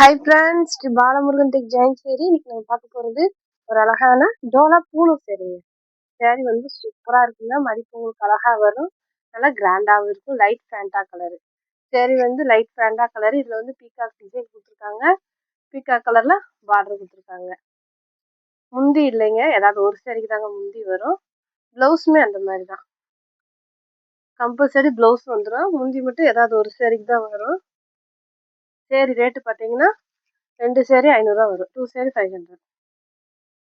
Hi friends, Sri Balamurugan tech ஜெயின் சேரி. இன்னைக்கு நம்ம பார்க்க போகிறது ஒரு அழகான டோலா பூணு சேரீங்க. சேரீ வந்து சூப்பராக இருக்குங்க. மடிப்பு உங்களுக்கு அழகாக வரும், நல்லா கிராண்டாகவும் இருக்கும். லைட் ஃபேண்டா கலரு சேரீ வந்து லைட் ஃபேண்டா கலரு. இதில் வந்து பீகாக் டிசைன் கொடுத்துருக்காங்க. பீகாக் கலரில் பார்டர் கொடுத்துருக்காங்க. முந்தி இல்லைங்க, ஏதாவது ஒரு சேரீக்கு தாங்க முந்தி வரும். ப்ளவுஸுமே அந்த மாதிரி தான், கம்பல்சரி ப்ளவுஸ் வந்துடும். முந்தி மட்டும் ஏதாவது ஒரு சேரீக்கு தான் வரும். சேரீ ரேட்டு பார்த்தீங்கன்னா 2 சேரீ 500 வரும். 2 சேரீ 500.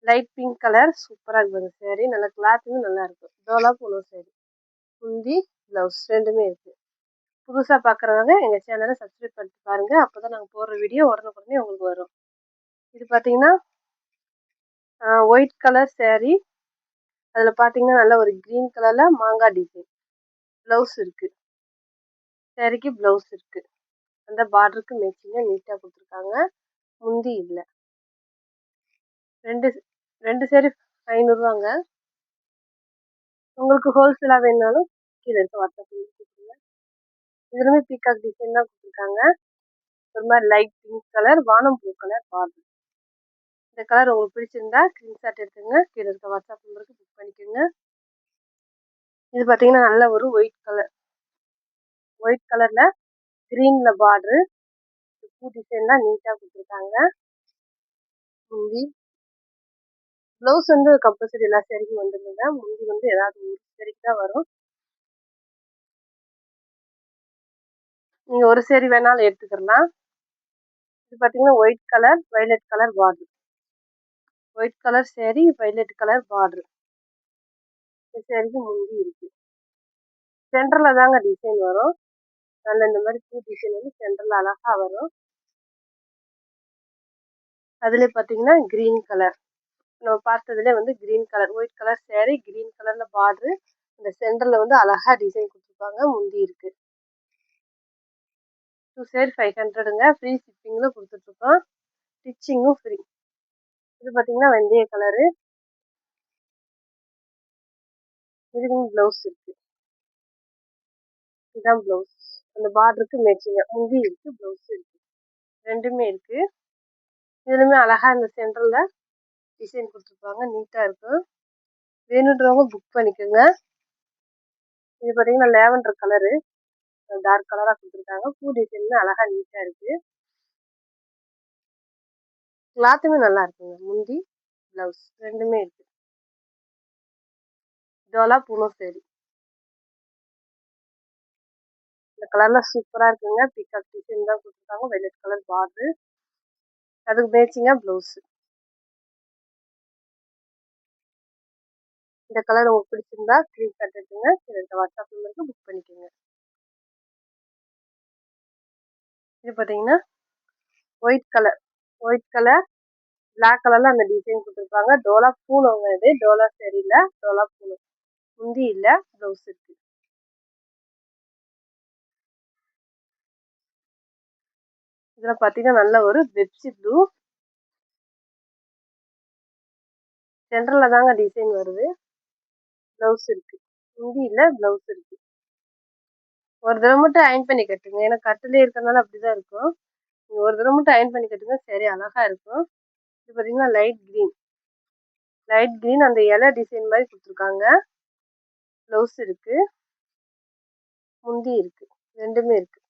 லைட் பிங்க் கலர் சூப்பராக இருக்குது சேரீ. நல்லா கிளாத்துமே நல்லா இருக்கும். டோலா பூணு சேரீ, முந்தி ப்ளவுஸ் ரெண்டுமே இருக்குது. புதுசாக பார்க்குறவங்க எங்கள் சேனலை சப்ஸ்கிரைப் பண்ணி பாருங்கள். அப்போ தான் நாங்கள் போடுற வீடியோ உடனுக்குடனே உங்களுக்கு வரும். இது பார்த்தீங்கன்னா ஒயிட் கலர் சேரீ. அதில் பார்த்தீங்கன்னா நல்ல ஒரு க்ரீன் கலரில் மாங்காய் டிசைன் ப்ளவுஸ் இருக்குது. சேரீக்கு ப்ளவுஸ் இருக்குது. அந்த பார்டருக்கு மேட்சிங்காக நீட்டாக கொடுத்துருக்காங்க. முந்தி இல்லை. ரெண்டு சேரீ 500ரூவாங்க. உங்களுக்கு ஹோல்சேலாக வேணுனாலும் கீழே இருக்க வாட்ஸ்அப் கொடுத்துருங்க. இதுலுமே பீகாக் டிசைன் தான் கொடுத்துருக்காங்க. ஒரு மாதிரி லைட் பிங்க் கலர், வானம் ப்ளூ கலர் பார்டர். இந்த கலர் உங்களுக்கு பிடிச்சிருந்தா ஸ்க்ரீன்ஷாட் எடுத்துங்க, கீழே இருக்க வாட்ஸ்அப் நம்பருக்கு புக் பண்ணிக்கோங்க. இது பார்த்தீங்கன்னா நல்ல ஒரு ஒயிட் கலரில் க்ரீனில் பார்டரு. பூ டிசைன்லாம் நீட்டாக கொடுத்துருக்காங்க. முந்தி ப்ளவுஸ் வந்து கம்பல்சரி எல்லா சேரீக்கும் வந்துருங்க. முந்தி வந்து ஏதாவது ஒரு சேரீக்கு தான் வரும். நீங்கள் ஒரு சேரீ வேணாலும் எடுத்துக்கலாம். இது பார்த்தீங்கன்னா white colour violet colour border. White colour sari, violet colour border. இந்த சேரீக்கு முந்தி இருக்கு. சென்டரில் தாங்க டிசைன் வரும். நல்ல இந்த மாதிரி பூ டிசைன் வந்து சென்டரில் அழகாக வரும். அதுலேயே பார்த்தீங்கன்னா க்ரீன் கலர், நம்ம பார்த்ததுலேயே வந்து green colour white colour sari, green கலரில் பார்டரு. இந்த சென்டரில் வந்து அழகாக டிசைன் கொடுத்துருப்பாங்க. முந்தி இருக்கு. 2 சேரீ 500ங்க. ஃப்ரீ ஷிப்பிங்கில் கொடுத்துட்ருக்கோம். ஸ்டிச்சிங்கும் ஃப்ரீ. இது பார்த்தீங்கன்னா வெந்தய கலரு. இதுக்கும் ப்ளவுஸ் இருக்குது. இதுதான் ப்ளவுஸ். அந்த பார்டருக்கு மேட்சிங்காக முந்தி இருக்குது, ப்ளவுஸ் இருக்குது, ரெண்டுமே இருக்குது. இதுலையுமே அழகாக இந்த சென்டரில் டிசைன் கொடுத்துருப்பாங்க. நீட்டாக இருக்கும். வேணுன்றவங்க புக் பண்ணிக்கோங்க. இது பார்த்தீங்கன்னா லேவண்டர் கலரு, டார்க் கலராக கொடுத்துருக்காங்க. பூ டிசைனுமே அழகாக நீட்டாக இருக்குது. கிளாத்துமே நல்லா இருக்குங்க. முந்தி ப்ளவுஸ் ரெண்டுமே இருக்குது. டோலா பூணு சேரீ. இந்த கலரில் சூப்பராக இருக்குங்க. பீகாக் டிசைன் தான் கொடுத்துருக்காங்க. வைலட் கலர் பார்டரு, அதுக்கு மேட்சிங்காக ப்ளவுஸு. இந்த கலர் உங்களுக்கு பிடிச்சிருந்தா ஸ்க்ரீன்ஷாட் எடுத்துங்க, இந்த வாட்ஸ்அப் நம்பருக்கு புக் பண்ணிக்கோங்க. இது பார்த்தீங்கன்னா ஒயிட் கலர் பிளாக் கலரில் அந்த டிசைன் கொடுத்துருப்பாங்க. டோலா பூணுங்க. இது டோலா சேரீல டோலா பூணு. முந்தி இல்லை, ப்ளவுஸ் இருக்குது. இதில் பார்த்தீங்கன்னா நல்ல ஒரு பெப்சி ப்ளூ. சென்டரில் தாங்க டிசைன் வருது. ப்ளவுஸ் இருக்குது. முந்தி இல்லை, ப்ளவுஸ் இருக்குது. ஒரு தடவை மட்டும் அயன் பண்ணி கட்டுங்க, ஏன்னா கட்டுலேயே இருக்கிறதுனால அப்படி தான் இருக்கும். நீங்கள் ஒரு தடவை மட்டும் அயன் பண்ணி கட்டுங்க, சரி அழகாக இருக்கும். இது பார்த்தீங்கன்னா லைட் க்ரீன் அந்த இலை டிசைன் மாதிரி கொடுத்துருக்காங்க. ப்ளவுஸ் இருக்குது, முந்தி இருக்குது, ரெண்டுமே இருக்குது.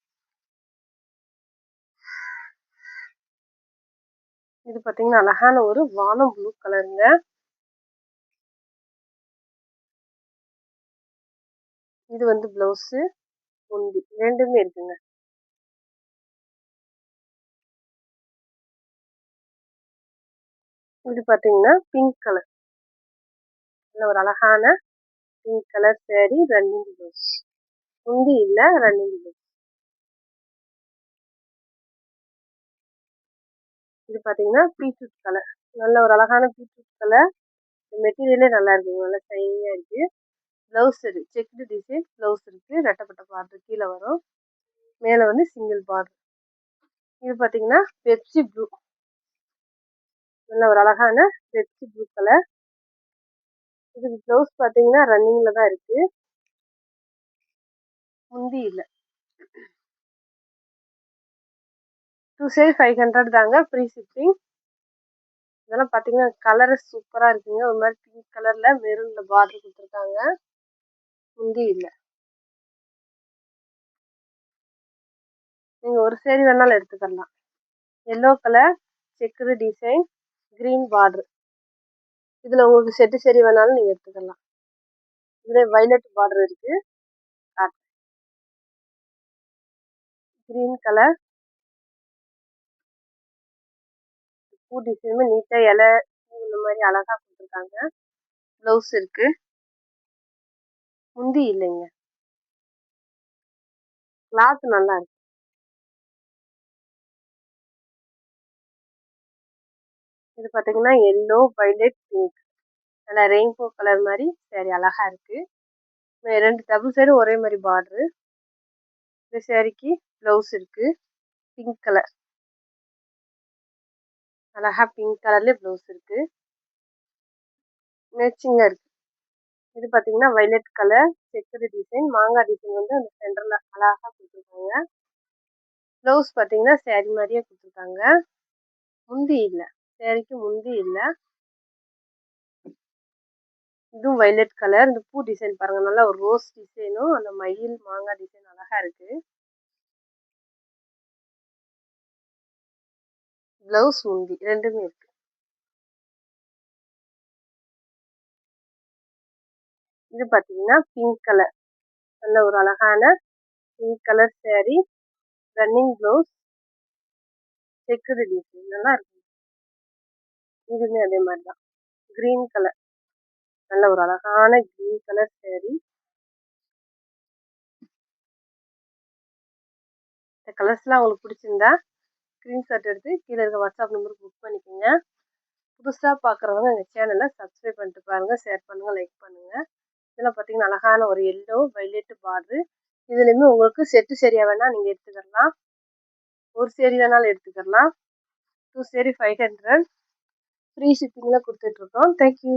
இது பார்த்தீங்கன்னா அழகான ஒரு வானம் ப்ளூ கலருங்க. இது வந்து ப்ளவுஸு, முந்தி ரெண்டுமே இருக்குங்க. இது பார்த்தீங்கன்னா பிங்க் கலர், நல்ல ஒரு அழகான pink colour sari, running blouse. முந்தி இல்லை, ரன்னிங் ப்ளவுஸ். இது பார்த்தீங்கன்னா பீட்ரூட் கலர், நல்ல ஒரு அழகான பீட்ரூட் கலர். மெட்டீரியலே நல்லா இருக்குங்க, நல்லா ஷைனிங்காக இருக்குது. ப்ளவுஸ் இருக்குது, செக்குடு டிசைன் ப்ளவுஸ் இருக்குது. ரெட்டப்பட்ட பார்டர் கீழே வரும், மேலே வந்து சிங்கிள் பார்டர். இது பார்த்தீங்கன்னா பெப்சி ப்ளூ, நல்ல ஒரு அழகான பெப்சி ப்ளூ கலர். இதுக்கு ப்ளவுஸ் பார்த்தீங்கன்னா ரன்னிங்கில் தான் இருக்குது, முந்தி இல்லை. 2 சேரி 500 தாங்க. Free shipping. இதெல்லாம் பார்த்தீங்கன்னா கலரு சூப்பரா இருக்குங்க. ஒரு மாதிரி பிங்க் கலர்ல மெரூன்ல பார்டர் குடுத்துருக்காங்க. முந்தி இல்ல. நீங்க ஒரு சேரி வேணாலும் எடுத்துக்கலாம். Yellow colour checked design, green border. இதுல உங்களுக்கு செட்டு சேரி வேணாலும் நீங்க எடுத்துக்கலாம். இதுல வயலட் பார்டர் இருக்கு. கிரீன் கலர் பூ டிசைனுமே நீட்டா இலை பூ இந்த மாதிரி அழகா கொடுத்துருக்காங்க. ப்ளவுஸ் இருக்கு. முந்தி இல்லைங்க. கிளாத் நல்லா இருக்கு. இது பார்த்தீங்கன்னா எல்லோ வயலட் பிங்க் நல்லா ரெயின்போ கலர் மாதிரி சரி அழகா இருக்கு. 2 டபுள் சைடும் ஒரே மாதிரி பார்டரு. இந்த சேரீக்கு ப்ளவுஸ் இருக்கு. பிங்க் கலர் அழகா பிங்க் கலர்லேயே ப்ளவுஸ் இருக்கு. மேட்சிங்காக இருக்கு. இது பார்த்தீங்கன்னா வயலட் கலர் செக்குடு டிசைன் மாங்காய் டிசைன் வந்து அந்த சென்டரில் அழகா கொடுத்துருக்காங்க. ப்ளவுஸ் பார்த்தீங்கன்னா சேரீ மாதிரியே கொடுத்துருக்காங்க. முந்தி இல்லை. சேரீக்கு முந்தி இல்லை. இதுவும் வயலட் கலர். இந்த பூ டிசைன் பாருங்க நல்லா ஒரு ரோஸ் டிசைனும் அந்த மயில் மாங்காய் டிசைன் அழகா இருக்கு. ப்ளவுஸ் முந்தி ரெண்டுமே இருக்கு. இது பார்த்தீங்கன்னா பிங்க் கலர் நல்ல ஒரு அழகான pink colour sari running blouse checked design நல்லா இருக்கு. இதுவுமே அதே மாதிரி தான். கிரீன் கலர் நல்ல ஒரு அழகான கிரீன் கலர் சேரீ. இந்த கலர்ஸ்லாம் உங்களுக்கு பிடிச்சிருந்தா ஸ்க்ரீன்ஷாட் எடுத்து கீழே இருக்க வாட்ஸ்அப் நம்பருக்கு புக் பண்ணிக்கோங்க. புதுசாக பார்க்குறவங்க எங்கள் சேனலை சப்ஸ்கிரைப் பண்ணிட்டு பாருங்கள், ஷேர் பண்ணுங்கள், லைக் பண்ணுங்கள். இதெல்லாம் பார்த்தீங்கன்னா அழகான ஒரு எல்லோ வயலட் பார்டரு. இதுலேயுமே உங்களுக்கு செட்டு சரியாக வேணால் நீங்கள் எடுத்துக்கலாம். ஒரு சேரீ வேணாலும் எடுத்துக்கலாம். 2 சேரீ 500 ஃப்ரீ ஷிப்பிங்கில் கொடுத்துட்ருக்கோம். தேங்க்யூ.